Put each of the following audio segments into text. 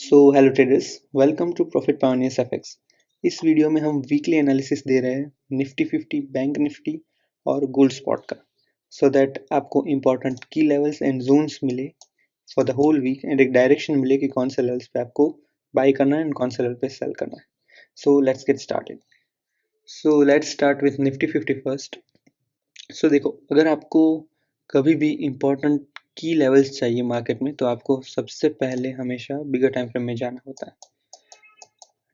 So hello traders, welcome to Profit Pioneers FX. इस video में हम वीकली एनालिसिस दे रहे हैं निफ्टी 50, बैंक निफ्टी और गोल्ड स्पॉट का, सो दैट आपको important key levels and zones मिले for the whole week and एक डायरेक्शन मिले कि कौन से लेवल्स पे आपको बाय करना है एंड कौन से लेवल पे सेल करना है। So let's get started. So let's start with Nifty 50 first. So देखो, अगर आपको कभी भी इम्पोर्टेंट की लेवल्स चाहिए मार्केट में तो आपको सबसे पहले हमेशा बिगर टाइम फ्रेम में जाना होता है।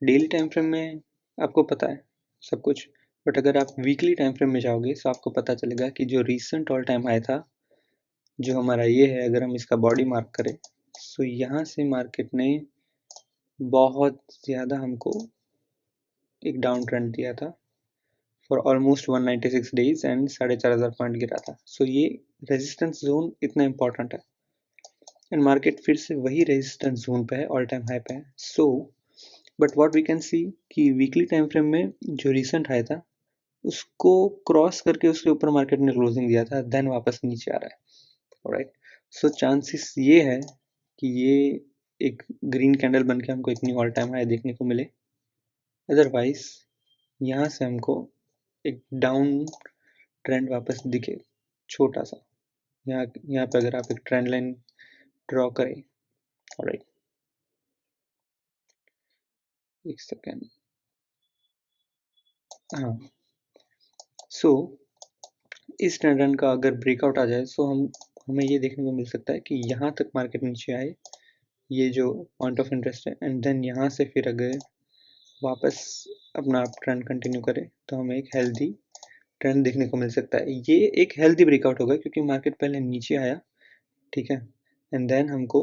डेली टाइम फ्रेम में आपको पता है सब कुछ, बट अगर आप वीकली टाइम फ्रेम में जाओगे तो आपको पता चलेगा कि जो रीसेंट ऑल टाइम हाई था, जो हमारा ये है, अगर हम इसका बॉडी मार्क करें तो यहाँ से मार्केट ने बहुत ज़्यादा हमको एक डाउन ट्रेंड दिया था for almost 196 days and 4,500 point गिरा था। सो ये रेजिस्टेंस जोन इतना इंपॉर्टेंट है एंड मार्केट फिर से वही रेजिस्टेंस जोन पे है, ऑल टाइम हाई पे है। So but what we can see कि वीकली टाइम फ्रेम में जो रिसेंट हाई था उसको क्रॉस करके उसके ऊपर मार्केट ने क्लोजिंग दिया था, देन वापस नीचे आ रहा है। राइट, सो चांसेस ये है कि ये एक ग्रीन कैंडल बन के हमको एक न्यू ऑल टाइम हाई देखने को मिले। अदरवाइज यहाँ से हमको एक डाउन ट्रेंड वापस दिखे छोटा सा। यहाँ पे अगर आप एक ट्रेंड लाइन ड्रॉ करें, राइट, एक सेकेंड, हाँ, सो इस ट्रेंड लाइन का अगर ब्रेकआउट आ जाए तो हमें ये देखने को मिल सकता है कि यहाँ तक मार्केट नीचे आए, ये जो पॉइंट ऑफ इंटरेस्ट है, एंड देन यहाँ से फिर अगर वापस अपना आप ट्रेंड कंटिन्यू करें तो हमें एक हेल्दी ट्रेंड देखने को मिल सकता है। ये एक हेल्दी ब्रेकआउट होगा क्योंकि मार्केट पहले नीचे आया, ठीक है, एंड देन हमको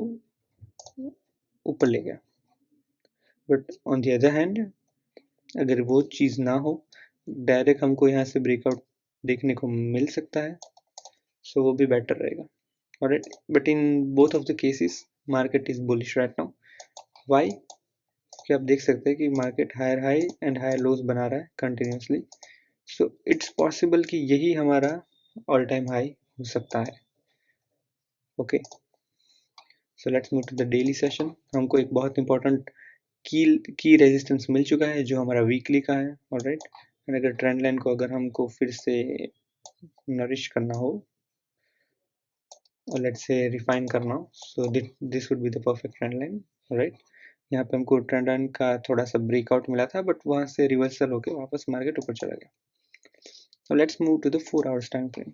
ऊपर ले गया। But on the other hand अगर वो चीज़ ना हो, डायरेक्ट हमको यहाँ से ब्रेकआउट देखने को मिल सकता है, सो वो भी बेटर रहेगा। Alright, but in both of the cases market is bullish right now. Why? कि आप देख सकते हैं कि market higher high and higher lows बना रहा है कंटिन्यूसली। सो इट्स पॉसिबल कि यही हमारा ऑल टाइम हाई हो सकता है। Okay, so let's move to the daily session. हमको एक बहुत इंपॉर्टेंट की रेजिस्टेंस मिल चुका है जो हमारा वीकली का है। ऑलराइट, एंड अगर ट्रेंड लाइन को अगर हमको फिर से नरिश करना हो और लेट्स से रिफाइन करना हो, so this would be the perfect trend line. Right, यहाँ पे हमको ट्रेंड लाइन का थोड़ा सा ब्रेकआउट मिला था बट वहाँ से रिवर्सल होके वापस मार्केट ऊपर चला गया। तो let's move to the 4 hours time frame.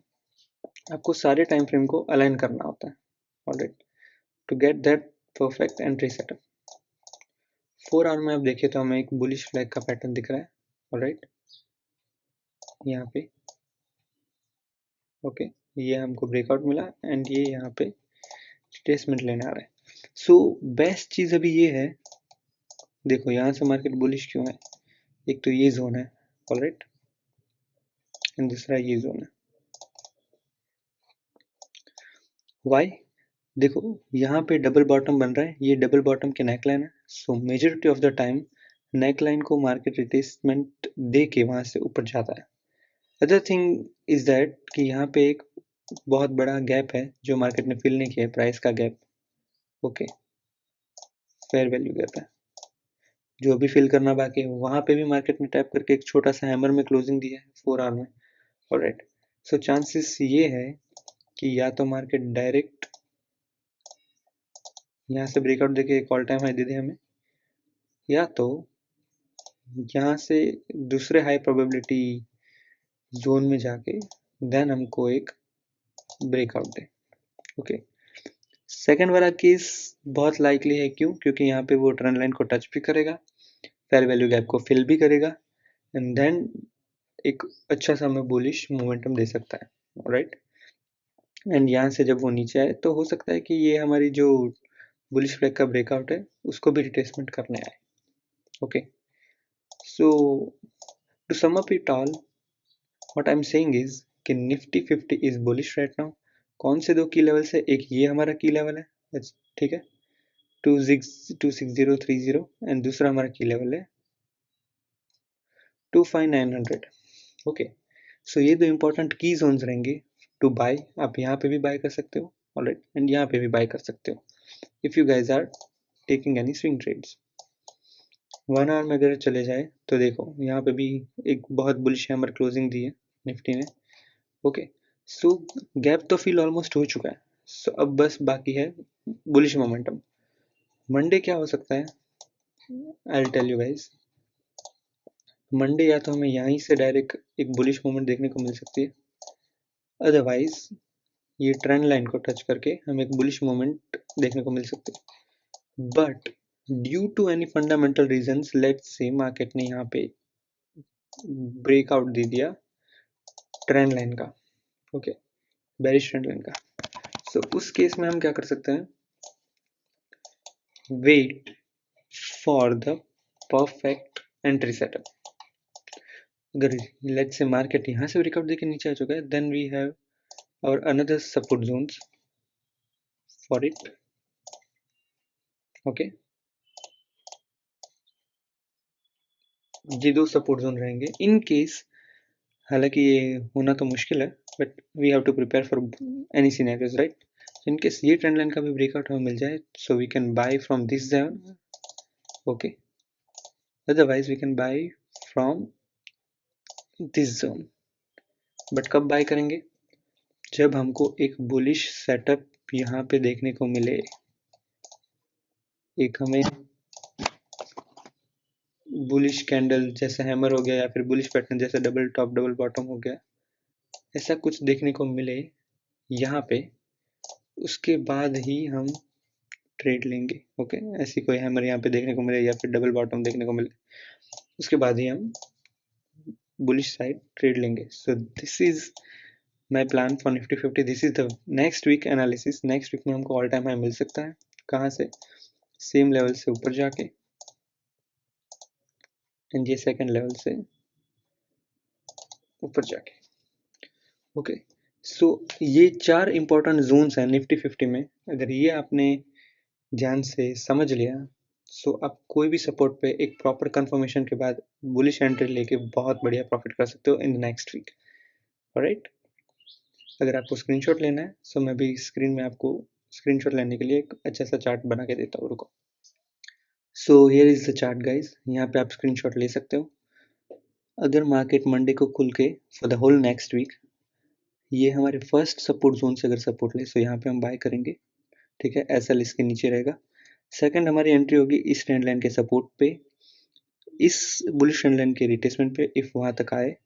आपको सारे टाइम फ्रेम को अलाइन करना होता है, alright, to get that perfect entry setup. 4 hour में आप देखिए तो हमें एक बुलिश फ्लैग का पैटर्न दिख रहा है, ऑलराइट, यहाँ पे। ओके, ये हमको ब्रेकआउट मिला एंड ये यहाँ पे रिट्रेसमेंट लेने आ रहा है। सो बेस्ट चीज़ अभी ये है, देखो यहाँ से मार्केट बुलिश क्यों है। एक तो ये जोन है, ऑलराइट, एंड दूसरा ये जोन है। वाई? देखो यहाँ पे डबल बॉटम बन रहा है, ये डबल बॉटम के नेकलाइन है। सो majority of the time neckline को मार्केट रिट्रेसमेंट दे के वहां से ऊपर जाता है। अदर थिंग इज दैट कि यहाँ पे एक बहुत बड़ा गैप है जो मार्केट ने फिल नहीं किया है, प्राइस का gap. Okay, fair value gap है जो अभी फिल करना बाकी है। वहां पे भी मार्केट ने टैप करके एक छोटा सा हैमर में क्लोजिंग दिया है 4 आवर में। ऑलराइट, सो चांसेस ये है कि या तो मार्केट डायरेक्ट यहाँ से ब्रेकआउट देके एक ऑल टाइम हाई दे दे हमें, या तो यहाँ से दूसरे हाई प्रोबेबिलिटी जोन में जाके देन हमको एक ब्रेकआउट दे। ओके, सेकंड वाला केस बहुत लाइकली है। क्यों? क्योंकि यहाँ पे वो ट्रेंड लाइन को टच भी करेगा, फेयर वैल्यू गैप को फिल भी करेगा, एंड देन एक अच्छा सा हमें बुलिश मोमेंटम दे सकता है। राइट, एंड यहाँ से जब वो नीचे आए तो हो सकता है कि ये हमारी जो बुलिश फ्लैग का ब्रेकआउट है उसको भी रिट्रेसमेंट करने आए। Okay, so to sum up it all, what I am saying is कि Nifty 50 is bullish right now. कौन से दो की लेवल से? एक ये हमारा की लेवल है, ठीक है, 26030, एंड दूसरा हमारा की लेवल है 25900। ओके, सो ये दो इंपॉर्टेंट की जोन्स रहेंगे टू बाय। आप यहाँ पे भी बाय कर सकते हो, ऑलराइट, एंड यहाँ पे भी बाय कर सकते हो if you guys are taking any swing trades. 1 hour में अगर चले जाए तो देखो यहाँ पे भी एक बहुत बुलिश हैमर क्लोजिंग दी है निफ्टी ने. ओके, सो गैप तो फिल ऑलमोस्ट हो चुका है. सो अब बस बाकी है बुलिश मोमेंटम. मंडे क्या हो सकता है, I will tell you guys. Monday या तो हमें यहीं से डायरेक्ट एक बुलिश मोमेंट देखने को मिल सकती है, अदरवाइज ये ट्रेंड लाइन को टच करके हमें एक बुलिश मोमेंट देखने को मिल सकती है. But due to any fundamental reasons, let's say market ने यहाँ पे ब्रेकआउट दे दिया ट्रेंड लाइन का, ओके, बेरिश ट्रेंड लाइन का. सो उस केस में हम क्या कर सकते हैं, wait for the perfect entry setup. अगर लेट्स से मार्केट यहाँ से ब्रेकआउट देके नीचे आ चुका है, देन वी हैव और another support zones for it. Okay, ये दो सपोर्ट जोन रहेंगे इन केस. हालांकि ये होना तो मुश्किल है, but we have to prepare for any scenarios, right. In case ये ट्रेंड लाइन का भी ब्रेकआउट हमें मिल जाए, so we can buy from this zone. Okay, otherwise we can buy from this zone. But कब बाय करेंगे, जब हमको एक बुलिश सेटअप यहाँ पे देखने को मिले. एक हमें बुलिश कैंडल जैसा हैमर हो गया, या फिर बुलिश पैटर्न जैसा डबल टॉप डबल बॉटम हो गया, ऐसा कुछ देखने को मिले यहाँ पे, उसके बाद ही हम ट्रेड लेंगे. ओके, ऐसी कोई हैमर यहाँ पे देखने को मिले या फिर डबल बॉटम देखने को मिले, उसके बाद ही हम बुलिश साइड ट्रेड लेंगे. So this is my plan for Nifty 50. This is the next week analysis. Next week में हमको ऑल टाइम हाई मिल सकता है. कहाँ से, सेम लेवल से ऊपर जाके, एंड ये सेकेंड लेवल से ऊपर जाके. ओके, सो ये 4 इंपॉर्टेंट जोन्स हैं निफ्टी 50 में. अगर ये आपने ध्यान से समझ लिया, सो आप कोई भी सपोर्ट पे एक प्रॉपर कंफर्मेशन के बाद बुलिश एंट्री लेके बहुत बढ़िया प्रॉफिट कर सकते हो in the next week. Alright, अगर आपको स्क्रीनशॉट लेना है, सो मैं भी स्क्रीन में आपको स्क्रीनशॉट लेने के लिए एक अच्छा सा चार्ट बना के देता हूँ, रुको. So here is the chart guys, यहाँ पे आप स्क्रीनशॉट ले सकते हो. अगर मार्केट मंडे को खुल के for the whole next week ये हमारे फर्स्ट सपोर्ट जोन से अगर सपोर्ट ले, सो यहाँ पे हम बाय करेंगे. ठीक है, एसएल इसके नीचे रहेगा. सेकंड हमारी एंट्री होगी इस ट्रेंड लाइन के सपोर्ट पे, इस बुलिश ट्रेंड लाइन के रिटेसमेंट पे, इफ वहां तक आए.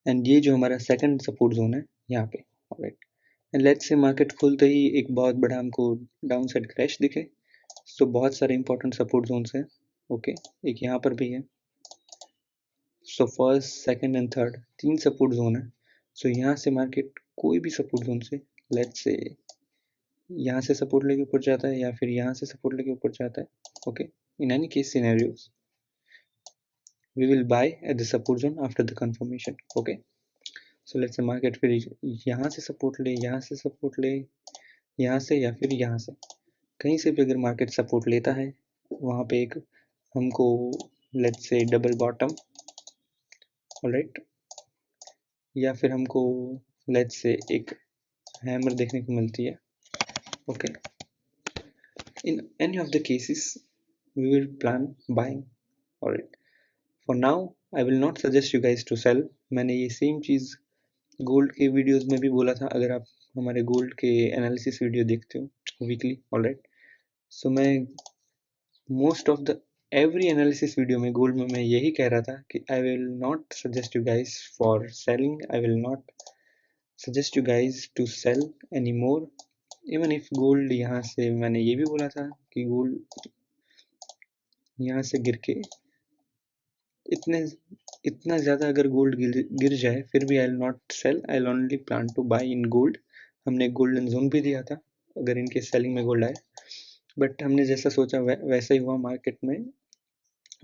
एंड ये जो हमारा सेकंड सपोर्ट जोन है यहाँ पे. Alright, and let's say market खुलते ही एक बहुत बड़ा हमको डाउन साइड क्रैश दिखे. सो बहुत सारे इंपॉर्टेंट सपोर्ट जोन्स हैं. ओके, एक यहाँ पर भी है. So first, second and third 3 support zone है. सो यहाँ से मार्केट कोई भी सपोर्ट जोन से, लेट्स से यहाँ से सपोर्ट लेके ऊपर जाता है, या फिर यहाँ से सपोर्ट लेके ऊपर जाता है. Okay, in any case scenarios we will buy at the support zone after the confirmation. Okay, so let's say market फिर यहाँ से सपोर्ट ले, यहाँ से सपोर्ट ले, यहाँ से, या फिर यहाँ से कहीं से भी अगर मार्केट सपोर्ट लेता है, वहाँ पे एक हमको let's say double bottom, alright, या फिर हमको लेट्स से एक हैमर देखने को मिलती है. Okay, in any of the cases we will plan buying. Alright, for now I will not suggest you guys to sell. मैंने ये सेम चीज़ गोल्ड के वीडियोस में भी बोला था, अगर आप हमारे गोल्ड के एनालिसिस वीडियो देखते हो वीकली. ऑलराइट, सो मैं most of the every analysis video में गोल्ड में मैं यही कह रहा था कि I will not suggest you guys for selling. I will not suggest you guys to sell any more. Even if gold यहाँ से, मैंने ये भी बोला था कि गोल्ड यहाँ से गिर के इतना ज़्यादा अगर गोल्ड गिर जाए, फिर भी I will not sell. I will only plan to buy in gold. हमने गोल्डन जोन भी दिया था अगर इनके सेलिंग में गोल्ड आए, बट हमने जैसा सोचा वैसा ही हुआ. मार्केट में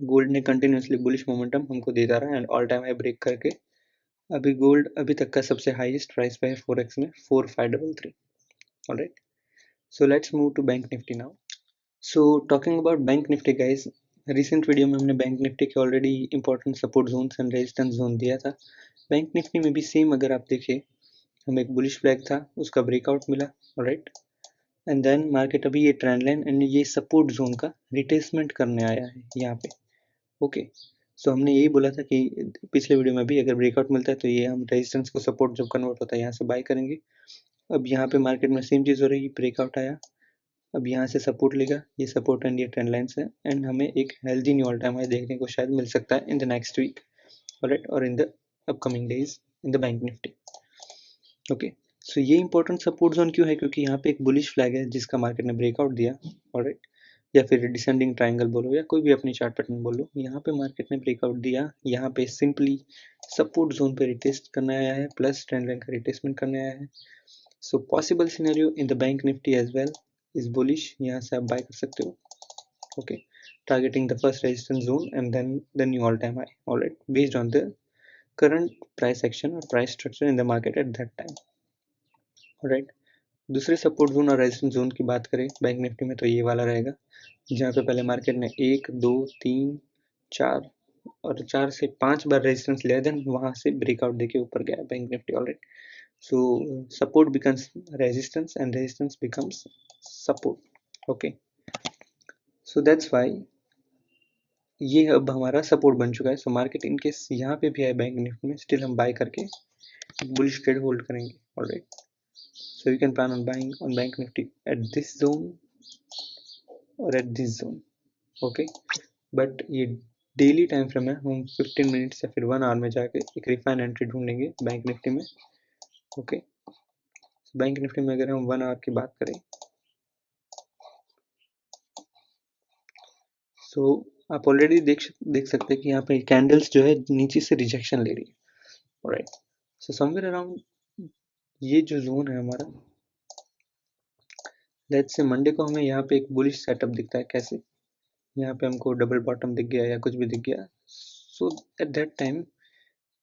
गोल्ड ने कंटिन्यूसली बुलिश मोमेंटम हमको देता रहा, and all time high break करके अभी गोल्ड अभी तक का सबसे हाईएस्ट प्राइस पे है फोरेक्स में 4533. Alright, so let's move to bank Nifty now. So talking about bank Nifty guys, recent video में हमने बैंक निफ्टी के already important support zones and resistance zone दिया था. बैंक निफ्टी में भी सेम अगर आप देखें, हमें एक बुलिश फ्लैग था, उसका ब्रेकआउट मिला. ऑलराइट, एंड देन मार्केट अभी ये ट्रेंड लाइन एंड ये सपोर्ट जोन का रिट्रेसमेंट करने आया है यहाँ पे। ओके, सो हमने यही बोला था कि पिछले वीडियो में भी, अगर ब्रेकआउट मिलता है तो ये हम रेजिस्टेंस को सपोर्ट जब कन्वर्ट होता है यहाँ से बाय करेंगे। अब यहाँ पे मार्केट में सेम चीज़ हो रही है, ब्रेकआउट आया, अब यहाँ से सपोर्ट लेगा, ये सपोर्ट एंड ये ट्रेंड लाइन्स है, एंड हमें एक healthy new all time high देखने को शायद मिल सकता है in the next week, alright, और in the upcoming days in the bank Nifty. Okay, so ये इंपॉर्टेंट सपोर्ट जोन क्यों है? क्योंकि यहाँ पे एक बुलिश फ्लैग है जिसका मार्केट ने ब्रेकआउट दिया, ऑलराइट, या फिर डिसेंडिंग ट्रायंगल बोलो या कोई भी अपनी चार्ट पैटर्न बोलो, यहाँ पे मार्केट ने ब्रेकआउट दिया, यहाँ पे सिंपली सपोर्ट जोन पे रिटेस्ट करने आया है, प्लस ट्रेंड लाइन का रिटेस्टमेंट करने आया है। So possible scenario in the bank Nifty as well is bullish, यहाँ से आप बाय कर सकते हो। Okay, targeting the first resistance zone and then the new all time high, alright, based on the current price action or price structure in the market at that time, right. दूसरे support zone और resistance zone की बात करें bank Nifty में तो ये वाला रहेगा, जहाँ पे पहले मार्केट ने 1 2 3 4 और 4 से 5 बार रेजिस्टेंस लिया, देन वहाँ से ब्रेकआउट देके ऊपर गया bank Nifty, alright. So support becomes resistance and resistance becomes support. Okay, so that's why ये अब हमारा सपोर्ट बन चुका है। सो मार्केट इन केस यहाँ पे भी आए बैंक निफ्टी में, स्टिल हम बाय करके बुलिश ट्रेड होल्ड करेंगे, alright. So you can plan on buying on Bank Nifty at this zone or at this zone, okay, but ये डेली टाइम फ्रेम है, हम 15 मिनट्स या फिर 1 आवर में जाके एक रिफाइन एंट्री ढूंढेंगे बैंक निफ्टी में। ओके, बैंक निफ्टी में अगर हम 1 आवर की बात करें, सो आप ऑलरेडी देख सकते हैं कि यहाँ पे कैंडल्स जो है नीचे से रिजेक्शन ले रही है, ऑलराइट। सो समवेयर अराउंड ये जो जोन है हमारा, लेट्स से मंडे को हमें यहाँ पे एक बुलिश सेटअप दिखता है, कैसे, यहाँ पे हमको डबल बॉटम दिख गया या कुछ भी दिख गया, so at that time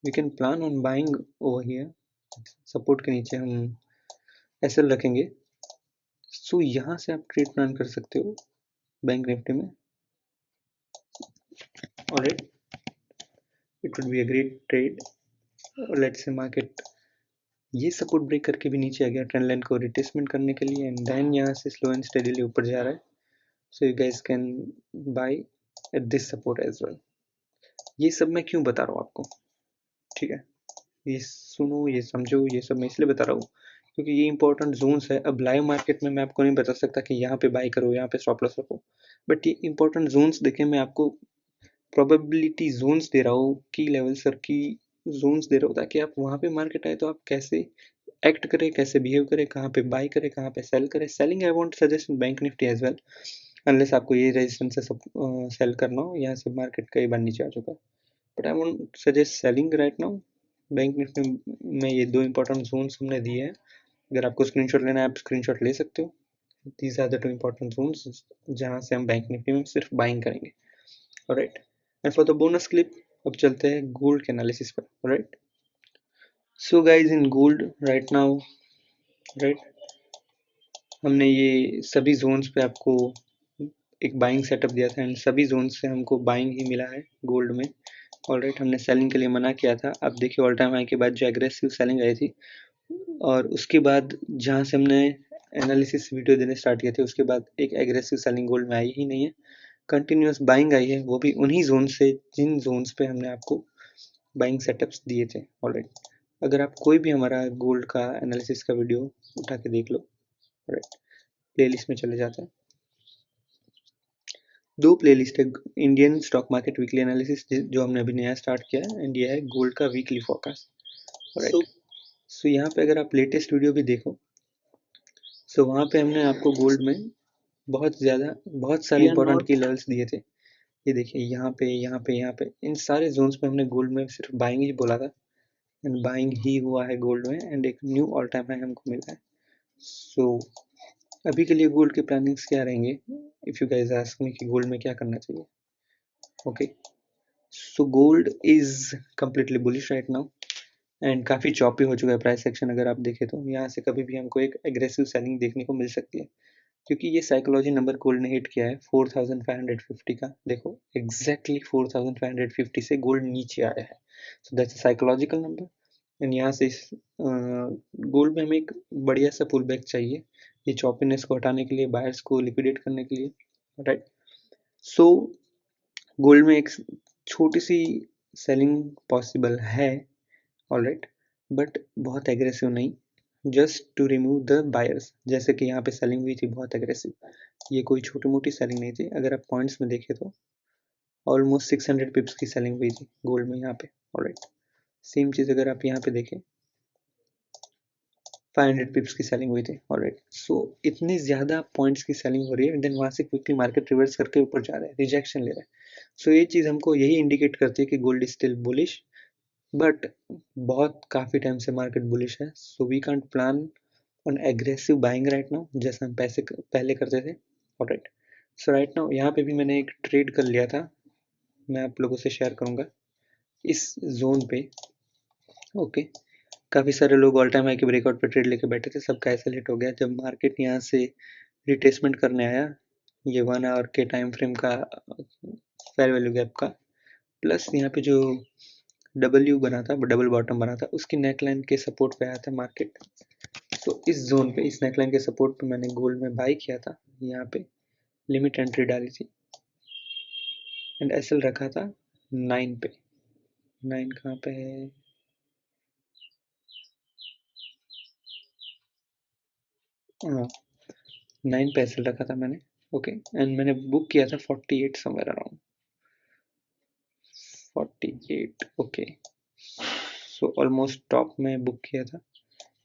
we can plan on buying over here, support के नीचे हम एसएल रखेंगे। सो यहाँ से आप ट्रेड प्लान कर सकते हो बैंक निफ्टी में, alright, it would be a great trade. Let's say market ये सपोर्ट ब्रेक करके भी नीचे आ गया ट्रेंड लाइन को रिटेस्टमेंट करने के लिए, एंड देन यहाँ से स्लो एंड स्टेडीली ऊपर जा रहा है, so you guys can buy at this support as well. ये सब मैं क्यों बता रहा हूँ आपको, ठीक है, ये सुनो, ये समझो, ये सब मैं इसलिए बता रहा हूँ क्योंकि ये इंपॉर्टेंट जोन्स है। अब लाइव मार्केट में मैं आपको नहीं बता सकता कि यहाँ पे बाय करो, यहाँ पे स्टॉप लॉस रखो, बट ये इंपॉर्टेंट जोन्स देखे मैं आपको प्रोबेबिलिटी जोन्स दे रहा हूँ, की लेवल्स और की जोन्स दे रहा हूँ, ताकि आप वहाँ पे मार्केट आए तो आप कैसे एक्ट करें, कैसे बिहेव करें, कहाँ पे बाय करें, कहाँ पे सेल करें। Selling I won't suggest bank Nifty as well, unless आपको ये रेजिस्टेंस से सब सेल करना हो, यहाँ से मार्केट कई बार नीचे आ चुका है, but I won't suggest selling right now. Bank Nifty में ये 2 इंपॉर्टेंट जोन्स हमने दिए हैं, अगर आपको स्क्रीनशॉट लेना है आप स्क्रीनशॉट ले सकते हो। These are the 2 important zones जहाँ से हम बैंक निफ्टी में सिर्फ बाइंग करेंगे, alright. And for the bonus clip अब चलते हैं गोल्ड के एनालिसिस पर, alright. So guys in gold right now, right, हमने ये सभी जोन्स पे आपको एक बाइंग सेटअप दिया था एंड सभी जोन से हमको बाइंग ही मिला है गोल्ड में, ऑलराइट। हमने सेलिंग के लिए मना किया था, आप देखिए ऑल टाइम हाई के बाद जो एग्रेसिव सेलिंग आई थी, और उसके बाद जहाँ से हमने एनालिसिस वीडियो देने स्टार्ट किए थे, उसके बाद एक एग्रेसिव सेलिंग गोल्ड में आई ही नहीं है, कंटिन्यूस बाइंग आई है, वो भी उन्हीं जोन से जिन जोन्स पे हमने आपको बाइंग सेटअप्स दिए थे, ऑलराइट। अगर आप कोई भी हमारा गोल्ड का एनालिसिस का वीडियो उठा के देख लो, ऑलराइट, प्लेलिस्ट में चले जाते हैं, 2 प्लेलिस्ट है, Indian stock market weekly analysis जो हमने अभी नया स्टार्ट किया है, एंड ये है गोल्ड का वीकली फोरकास्ट, राइट। सो यहाँ पे अगर आप लेटेस्ट वीडियो भी देखो, सो वहाँ पे हमने आपको गोल्ड में बहुत सारे इंपॉर्टेंट की लेवल्स दिए थे। ये देखिए यहाँ पे यहाँ पे यहाँ पे इन सारे जोन्स पे हमने गोल्ड में सिर्फ बाइंग ही बोला था, एंड बाइंग ही हुआ है गोल्ड में, एंड एक न्यू ऑल टाइम हाई हमको मिला है। सो अभी के लिए गोल्ड के प्लानिंग्स क्या रहेंगे, if you guys ask me कि गोल्ड में क्या करना चाहिए, okay. So gold is completely bullish right now, and काफ़ी चॉपी हो चुका है प्राइस सेक्शन। अगर आप देखें तो यहाँ से कभी भी हमको एक एग्रेसिव सेलिंग देखने को मिल सकती है, क्योंकि ये साइकोलॉजी नंबर गोल्ड ने हिट किया है 4550 का, देखो एग्जैक्टली 4550 से गोल्ड नीचे आया है, so that's a psychological number. And यहाँ से गोल्ड में हमें एक बढ़िया सा पुल बैक चाहिए, ये चॉपीनेस को हटाने के लिए, बायर्स को लिक्विडेट करने के लिए, राइट। सो गोल्ड में एक छोटी सी सेलिंग पॉसिबल है, ऑलराइट, बट बहुत एग्रेसिव नहीं, just to remove the buyers. जैसे कि यहाँ पे सेलिंग हुई थी बहुत एग्रेसिव, ये कोई छोटी मोटी सेलिंग नहीं थी। अगर आप पॉइंट्स में देखें तो ऑलमोस्ट 600 पिप्स की सेलिंग हुई थी गोल्ड में यहाँ पे, ऑलराइट। सेम चीज़ अगर आप यहाँ पे देखें 500 पिप्स की सेलिंग हुई थी, ऑलराइट। सो इतनी ज़्यादा पॉइंट्स की सेलिंग हो रही है, देन वहाँ से क्विकली मार्केट रिवर्स करके ऊपर जा रहा है, रिजेक्शन ले रहा है। सो ये चीज़ हमको यही इंडिकेट करती है कि gold is still bullish, but बहुत काफ़ी टाइम से मार्केट बुलिश है। So we can't plan on aggressive buying right now, जैसा हम पैसे पहले करते थे, ऑलराइट। सो राइट नाउ यहाँ पे भी मैंने एक ट्रेड कर लिया था, मैं आप लोगों से शेयर करूँगा इस जोन पे, ओके। काफ़ी सारे लोग ऑल टाइम हाई के ब्रेकआउट पे ट्रेड लेके बैठे थे, सबका ऐसा लेट हो गया। जब मार्केट यहाँ से रिट्रेसमेंट करने आया, ये 1 आवर के टाइम फ्रेम का फेयर वैल्यू गैप का, प्लस यहाँ पे जो डब्ल्यू बना था, डबल बॉटम बना था, उसकी नेकलाइन के सपोर्ट पे आया था मार्केट। तो इस जोन पे, इस नेकलाइन के सपोर्ट पे मैंने गोल्ड में बाई किया था, यहाँ पे लिमिट एंट्री डाली थी एंड एसएल रखा था 9 पे। 9 कहाँ पे है, हाँ 9 पे एसएल रखा था मैंने, ओके। एंड मैंने बुक किया था 48 somewhere around 48, okay. So almost top में बुक किया था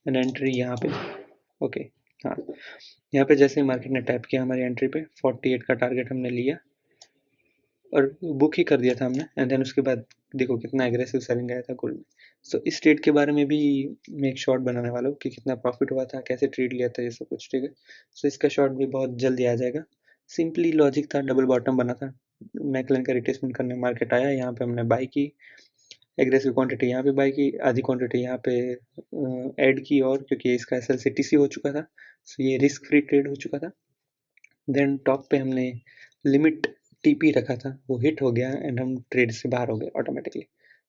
एंड एंट्री यहाँ पे, ओके। हाँ, यहाँ पे जैसे ही मार्केट ने टैप किया हमारी एंट्री पे, 48 का टारगेट हमने लिया और बुक ही कर दिया था हमने। एंड देन उसके बाद देखो कितना एग्रेसिव सेलिंग आया था गोल्ड में। सो इस ट्रेड के बारे में भी मैं एक शॉर्ट बनाने वाला हूँ कि कितना प्रॉफिट हुआ था, कैसे ट्रेड लिया था, ये सब कुछ, ठीक है। सो इसका शॉर्ट भी बहुत जल्दी आ जाएगा। सिंपली लॉजिक था, डबल बॉटम बना था, नेकलाइन का रिट्रेसमेंट करने मार्केट आया, यहाँ पे हमने बाई की, एग्रेसिव क्वांटिटी यहाँ पे बाई की, आधी क्वांटिटी यहाँ पे ऐड की, और क्योंकि इसका एसएल से टीसी हो चुका था, सो ये रिस्क फ्री ट्रेड हो चुका था। देन टॉप पे हमने लिमिट टीपी रखा था, वो हिट हो गया एंड हम ट्रेड से बाहर हो गए ऑटोमेटिकली,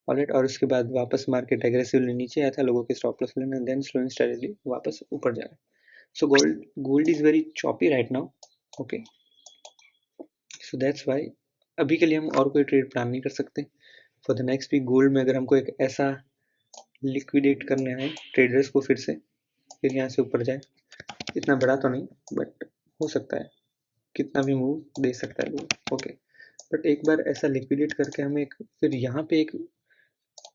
ऑलराइट। और उसके बाद वापस मार्केट एग्रेसिवली नीचे आया था, लोगों के स्टॉप लॉस लेने, देन स्लो एंड स्टेडीली वापस ऊपर जा रहा है। So gold is very choppy right now, okay. So that's why अभी के लिए हम और कोई ट्रेड प्लान नहीं कर सकते। For the next week gold में अगर हमको एक ऐसा लिक्विडेट करना है ट्रेडर्स को, फिर यहाँ से ऊपर जाए, इतना बड़ा तो नहीं बट हो सकता है, कितना भी मूव दे सकता है गोल्ड, ओके। बट एक बार ऐसा लिक्विडेट करके हमें एक, फिर यहाँ पे एक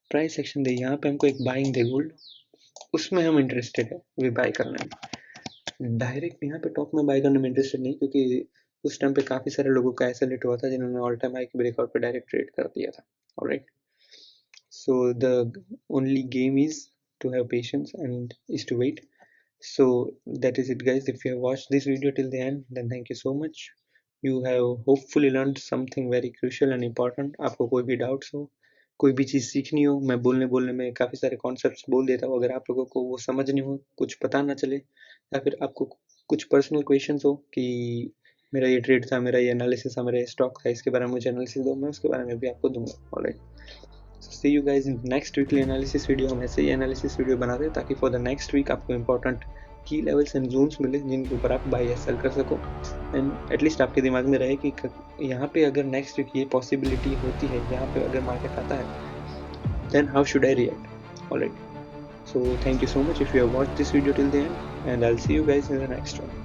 प्राइस एक्शन दे, यहाँ पे हमको एक बाइंग दे गोल्ड, उसमें हम इंटरेस्टेड है वे बाय करने में। डायरेक्ट यहाँ पे टॉप में बाय करने में इंटरेस्टेड नहीं, क्योंकि उस टाइम पे काफ़ी सारे लोगों का ऐसा लेट हुआ था जिन्होंने ऑल टाइम हाई के ब्रेकआउट पे डायरेक्ट ट्रेड कर दिया था, alright. So the only game is to have patience and is to wait. So that is it guys. If you have watched this video till the end, then thank you so much. You have hopefully learned something very crucial and important. आपको कोई भी doubts हो, कोई भी चीज़ सीखनी हो, मैं बोलने में काफ़ी सारे कॉन्सेप्ट्स बोल देता हूँ, अगर आप लोगों को वो समझ नहीं हो, कुछ पता ना चले, या फिर आपको कुछ पर्सनल क्वेश्चंस हो कि मेरा ये ट्रेड था, मेरा ये एनालिसिस था, मेरा ये स्टॉक था, इसके बारे में मुझे एनालिसिस दो, मैं उसके बारे में भी आपको दूंगा, alright. See you guys in next weekly analysis video। हम ऐसे ही एनालिसिस वीडियो बनाते हैं ताकि फॉर द नेक्स्ट वीक आपको important key levels and zones मिले जिनके ऊपर आप बाय या सेल कर सको, एंड एटलीस्ट आपके दिमाग में रहे कि यहाँ पे अगर नेक्स्ट वीक ये पॉसिबिलिटी होती है, यहाँ पे अगर मार्केट आता है, then how should I react, alright. So thank you so much if you have watched this video till the end, and I'll see you guys in the next one.